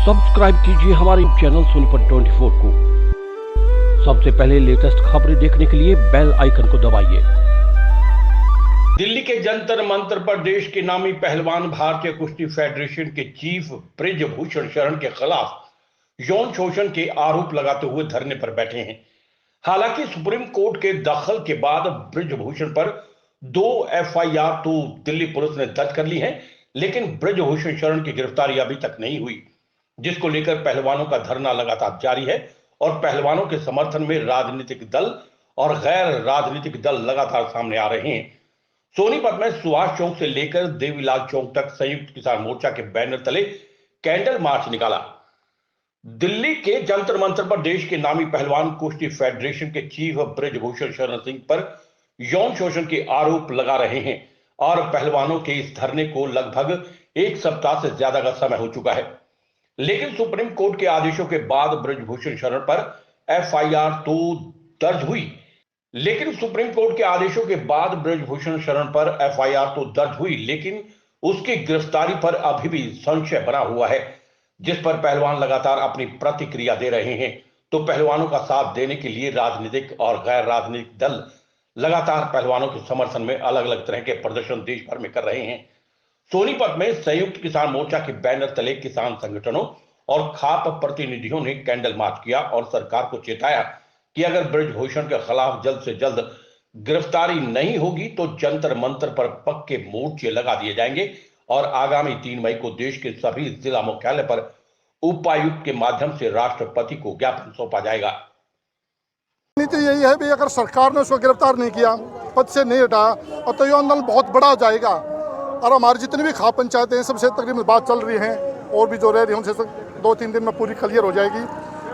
Subscribe कीजिए हमारे channel Sonipat 24 को। सबसे पहले लेटेस्ट खबरें देखने के लिए बेल आइकन को दबाइए। दिल्ली के जंतर मंतर पर देश के नामी पहलवान भारतीय कुश्ती फेडरेशन के चीफ बृजभूषण शरण के खिलाफ यौन शोषण के आरोप लगाते हुए धरने पर बैठे हैं। हालांकि सुप्रीम कोर्ट के दखल के बाद बृजभूषण पर 2 एफआईआर तो दिल्ली पुलिस ने दर्ज कर ली है, लेकिन बृजभूषण शरण की गिरफ्तारी अभी तक नहीं हुई, जिसको लेकर पहलवानों का धरना लगातार जारी है और पहलवानों के समर्थन में राजनीतिक दल और गैर राजनीतिक दल लगातार सामने आ रहे हैं। सोनीपत में सुभाष चौक से लेकर देवीलाल चौक तक संयुक्त किसान मोर्चा के बैनर तले कैंडल मार्च निकाला। दिल्ली के जंतर मंतर पर देश के नामी पहलवान कुश्ती फेडरेशन के चीफ बृजभूषण शरण सिंह पर यौन शोषण के आरोप लगा रहे हैं और पहलवानों के इस धरने को लगभग 1 सप्ताह से ज्यादा का समय हो चुका है। लेकिन सुप्रीम कोर्ट के आदेशों के बाद बृजभूषण शरण पर एफआईआर तो दर्ज हुई, लेकिन उसकी गिरफ्तारी पर अभी भी संशय बना हुआ है, जिस पर पहलवान लगातार अपनी प्रतिक्रिया दे रहे हैं। तो पहलवानों का साथ देने के लिए राजनीतिक और गैर राजनीतिक दल लगातार पहलवानों के समर्थन में अलग अलग तरह के प्रदर्शन देश भर में कर रहे हैं। सोनीपत में संयुक्त किसान मोर्चा के बैनर तले किसान संगठनों और खाप प्रतिनिधियों ने कैंडल मार्च किया और सरकार को चेताया कि अगर बृजभूषण के खिलाफ जल्द से जल्द गिरफ्तारी नहीं होगी तो जंतर मंतर पर पक्के मोर्चे लगा दिए जाएंगे और आगामी 3 मई को देश के सभी जिला मुख्यालय पर उपायुक्त के माध्यम से राष्ट्रपति को ज्ञापन सौंपा जाएगा। नीति यही है भी अगर सरकार ने उसको गिरफ्तार नहीं किया, पद से नहीं हटाया, और तो ये आंदोलन बहुत बड़ा हो जाएगा। और हमारी जितनी भी खाप पंचायतें हैं सबसे तकरीबन बात चल रही है और भी जो रह रही है उनसे 2-3 दिन में पूरी क्लियर हो जाएगी।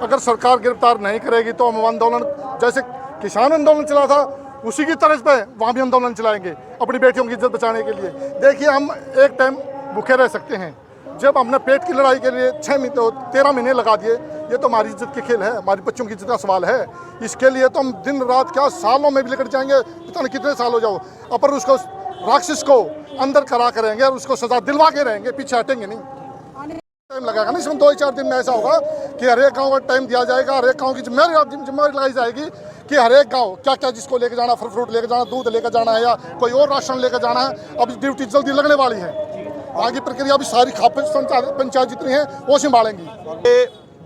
अगर सरकार गिरफ्तार नहीं करेगी तो हम आंदोलन जैसे किसान आंदोलन चला था उसी की तर्ज पे वहाँ भी आंदोलन चलाएंगे अपनी बेटियों की इज्जत बचाने के लिए। देखिए, हम एक टाइम भूखे रह सकते हैं, जब हमने पेट की लड़ाई के लिए 13 महीने लगा दिए, ये तो हमारी इज्जत की खेल है, हमारी बच्चों की इज्जत का सवाल है। इसके लिए तो हम दिन रात क्या सालों में भी लेकर जाएंगे, पता नहीं कितने साल हो जाओ, पर उसको राक्षस को अंदर करा करेंगे और उसको सजा दिलवा के रहेंगे, पीछे हटेंगे नहीं। टाइम लगेगा नहीं, इसमें 2-4 दिन में ऐसा होगा कि हर एक गाँव का टाइम दिया जाएगा, हर एक गाँव की जिम्मेदारी लगाई जाएगी कि हर एक गाँव क्या क्या जिसको लेकर जाना, फल फ्रूट लेकर जाना, दूध लेकर जाना है या कोई और राशन लेकर जाना है। अब ड्यूटी जल्दी लगने वाली है, आगे प्रक्रिया भी सारी खाप पंचायत जितनी है वो संभालेंगी।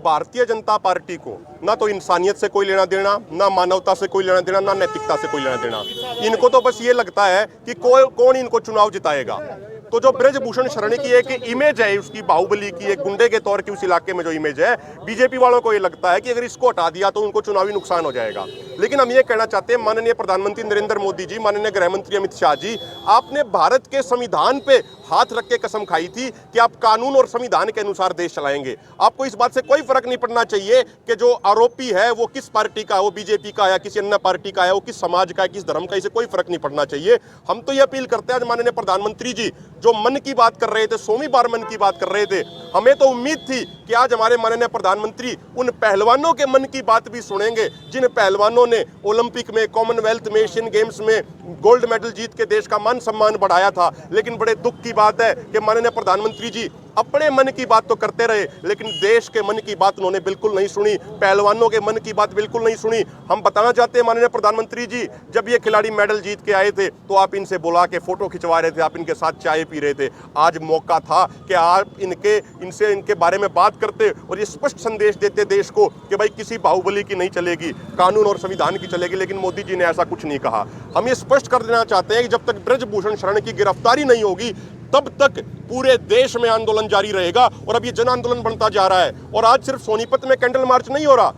भारतीय जनता पार्टी को ना तो इंसानियत से कोई लेना देना, ना मानवता से कोई लेना देना, ना नैतिकता से कोई लेना देना। इनको तो बस ये लगता है कि कौन इनको चुनाव जिताएगा। तो जो बृजभूषण शरण की एक इमेज है, उसकी बाहुबली की, एक गुंडे के तौर की उस इलाके में जो इमेज है, बीजेपी वालों को ये लगता है कि अगर इसको हटा दिया तो उनको चुनावी नुकसान हो जाएगा। लेकिन हम ये कहना चाहते हैं, माननीय प्रधानमंत्री नरेंद्र मोदी जी, माननीय गृह मंत्री अमित शाह जी, आपने भारत के संविधान पे हाथ रख के कसम खाई थी कि आप कानून और संविधान के अनुसार देश चलाएंगे। आपको इस बात से कोई फर्क नहीं पड़ना चाहिए कि जो आरोपी है वो किस पार्टी का है, वो बीजेपी का है, किसी अन्य पार्टी का है, वो किस समाज का है, किस धर्म का, इसे कोई फर्क नहीं पड़ना चाहिए। हम तो ये अपील करते हैं, आज माननीय प्रधानमंत्री जी जो मन की बात कर रहे थे, 100वीं बार मन की बात कर रहे थे, हमें तो उम्मीद थी कि आज हमारे माननीय प्रधानमंत्री उन पहलवानों के मन की बात भी सुनेंगे जिन पहलवानों ने ओलंपिक में, कॉमनवेल्थ में, एशियन गेम्स में गोल्ड मेडल जीत के देश का मान सम्मान बढ़ाया था। लेकिन बड़े दुख की बात है कि माननीय प्रधानमंत्री जी अपने मन की बात तो करते रहे, लेकिन देश के मन की बात उन्होंने बिल्कुल नहीं सुनी, पहलवानों के मन की बात बिल्कुल नहीं सुनी। हम बताना चाहते हैं माननीय प्रधानमंत्री जी, जब ये खिलाड़ी मेडल जीत के आए थे तो आप इनसे बुला के फोटो खिंचवा रहे थे, आप इनके साथ चाय पी रहे थे। आज मौका था कि आप इनके बारे में बात करते और ये स्पष्ट संदेश देते देश को कि भाई किसी बाहुबली की नहीं चलेगी, कानून और संविधान की चलेगी। लेकिन मोदी जी ने ऐसा कुछ नहीं कहा। हम ये स्पष्ट कर देना चाहते हैं कि जब तक बृजभूषण शरण की गिरफ्तारी नहीं होगी तब तक पूरे देश में आंदोलन जारी रहेगा और अब ये जन आंदोलन बनता जा रहा है। और आज सिर्फ सोनीपत में कैंडल मार्च नहीं हो रहा,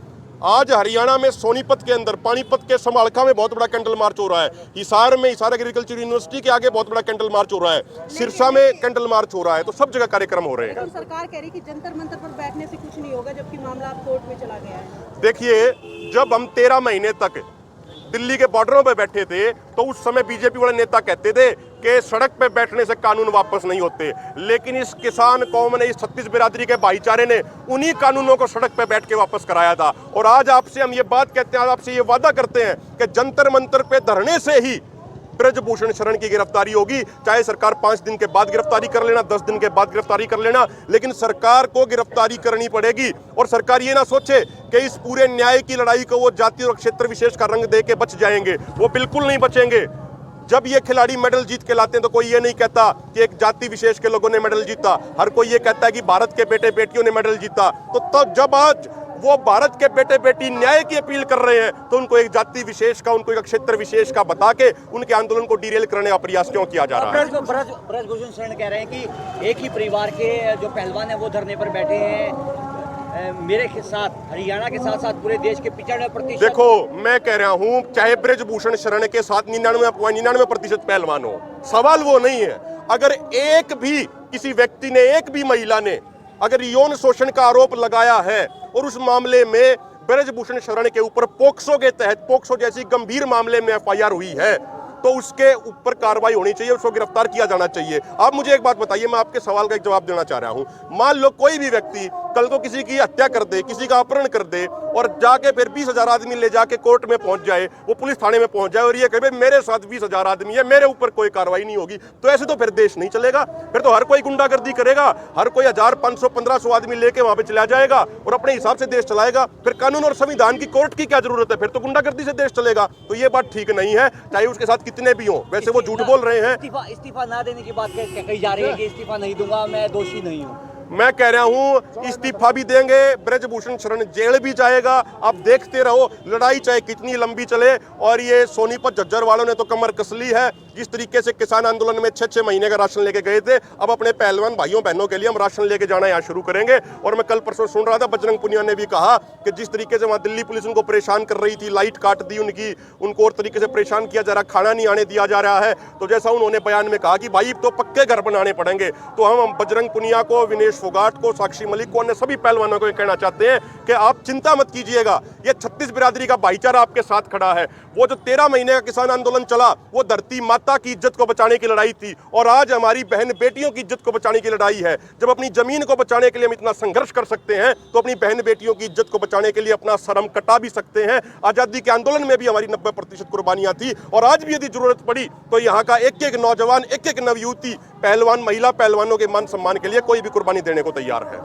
आज हरियाणा में सोनीपत के अंदर, पानीपत के समालखा में बहुत बड़ा कैंडल मार्च हो रहा है, हिसार में, हिसार एग्रीकल्चर यूनिवर्सिटी के आगे बहुत बड़ा कैंडल मार्च हो रहा है, सिरसा में कैंडल मार्च हो रहा है। तो सब जगह कार्यक्रम हो रहे हैं। तो सरकार कह रही है कि जंतर मंतर पर बैठने से कुछ नहीं होगा, जबकि मामला कोर्ट में चला गया है। देखिए, जब हम 13 महीने तक दिल्ली के बॉर्डरों पर बैठे थे तो उस समय बीजेपी वाले नेता कहते थे कि सड़क पे बैठने से कानून वापस नहीं होते। लेकिन इस किसान कौम ने, इस 36 बिरादरी के भाईचारे ने उन्हीं कानूनों को सड़क पे बैठ के वापस कराया था। और आज आपसे हम ये बात कहते हैं, आज आपसे ये वादा करते हैं कि जंतर मंतर पे धरने से ही ब्रजभूषण शरण की गिरफ्तारी होगी। चाहे सरकार 5 दिन के बाद गिरफ्तारी कर लेना, 10 दिन के बाद गिरफ्तारी कर लेना, लेकिन सरकार को गिरफ्तारी करनी पड़ेगी। और सरकार ये ना सोचे कि इस पूरे न्याय की लड़ाई को वो जाति और क्षेत्र विशेष का रंग दे के बच जाएंगे, वो बिल्कुल नहीं बचेंगे। जब ये खिलाड़ी मेडल जीत के लाते हैं तो कोई ये नहीं कहता कि एक जाति विशेष के लोगों ने मेडल जीता, हर कोई ये कहता है कि भारत के बेटे बेटियों ने मेडल जीता। तो जब आज वो भारत के बेटे बेटी न्याय की अपील कर रहे हैं तो उनको एक जाति विशेष का, उनको एक क्षेत्र विशेष का बता के उनके आंदोलन को डिरेल करने का प्रयास क्यों किया जा रहा है? ब्रजभूषण शरण कह रहे हैं कि एक ही परिवार के जो पहलवान है वो धरने पर बैठे हैं, मेरे के साथ हरियाणा के साथ साथ पूरे देश के 95%। देखो, मैं कह रहा हूं चाहे ब्रजभूषण शरण के साथ 99.99% पहलवान हो, सवाल वो नहीं है। अगर एक भी किसी व्यक्ति ने, एक भी महिला ने अगर यौन शोषण का आरोप लगाया है और उस मामले में ब्रजभूषण शरण के ऊपर पोक्सो के तहत, पोक्सो जैसी गंभीर मामले में एफआईआर हुई है, तो उसके ऊपर कार्रवाई होनी चाहिए, उसको गिरफ्तार किया जाना चाहिए। आप मुझे एक बात बताइए, मैं आपके सवाल का एक जवाब देना चाह रहा हूं। मान लो कोई भी व्यक्ति कल को किसी की हत्या कर दे, किसी का अपहरण कर दे और जाके फिर 20,000 आदमी ले जाके कोर्ट में पहुंच जाए, वो पुलिस थाने में पहुंच जाए और ये कहे मेरे साथ 20,000 आदमी है, मेरे ऊपर कोई कार्रवाई नहीं होगी, तो ऐसे तो फिर देश नहीं चलेगा। फिर तो हर कोई गुंडागर्दी करेगा, हर कोई 1000, 500, 1500 आदमी लेके वहां पे चला जाएगा और अपने हिसाब से देश चलाएगा। फिर कानून और संविधान की कोर्ट की क्या जरूरत है? फिर तो गुंडागर्दी से देश चलेगा। तो ये बात ठीक नहीं है, चाहे उसके साथ कितने भी हो। वैसे वो झूठ बोल रहे हैं। इस्तीफा ना देने की बात कही जा रही है कि इस्तीफा नहीं दूंगा, मैं दोषी नहीं हूँ। मैं कह रहा हूं इस्तीफा भी देंगे, ब्रजभूषण शरण जेल भी जाएगा। आप देखते रहो, लड़ाई चाहे कितनी लंबी चले। और ये सोनीपत झज्जर वालों ने तो कमर कस ली है। जिस तरीके से किसान आंदोलन में 6-6 महीने का राशन लेके गए थे, अब अपने पहलवान भाइयों बहनों के लिए हम राशन लेके जाना यहाँ शुरू करेंगे। और मैं कल परसों सुन रहा था, बजरंग पुनिया ने भी कहा कि जिस तरीके से वहाँ दिल्ली पुलिस उनको परेशान कर रही थी, लाइट काट दी उनकी, उनको और तरीके से परेशान किया जा रहा, खाना नहीं आने दिया जा रहा है, तो जैसा उन्होंने बयान में कहा कि भाई तो पक्के घर बनाने पड़ेंगे। तो हम बजरंग पुनिया को, विनेश फोगाट को, साक्षी मलिक को, अन्य सभी पहलवानों को कहना चाहते हैं कि आप चिंता मत कीजिएगा, ये 36 बिरादरी का भाईचारा आपके साथ खड़ा है। वो जो 13 महीने का किसान आंदोलन चला, वो धरती माता की इज्जत को बचाने की लड़ाई थी और आज हमारी बहन बेटियों की इज्जत को बचाने की लड़ाई है। जब अपनी जमीन को बचाने के लिए हम इतना संघर्ष कर सकते हैं तो अपनी बहन बेटियों की इज्जत को बचाने के लिए अपना शर्म कटा भी सकते हैं। आजादी के आंदोलन में भी हमारी 90% कुर्बानियां थी और आज भी यदि जरूरत पड़ी तो यहाँ का एक-एक नौजवान, एक-एक नवयुवती, पहलवान, महिला पहलवानों के मान सम्मान के लिए कोई भी कुर्बानी देने को तैयार है।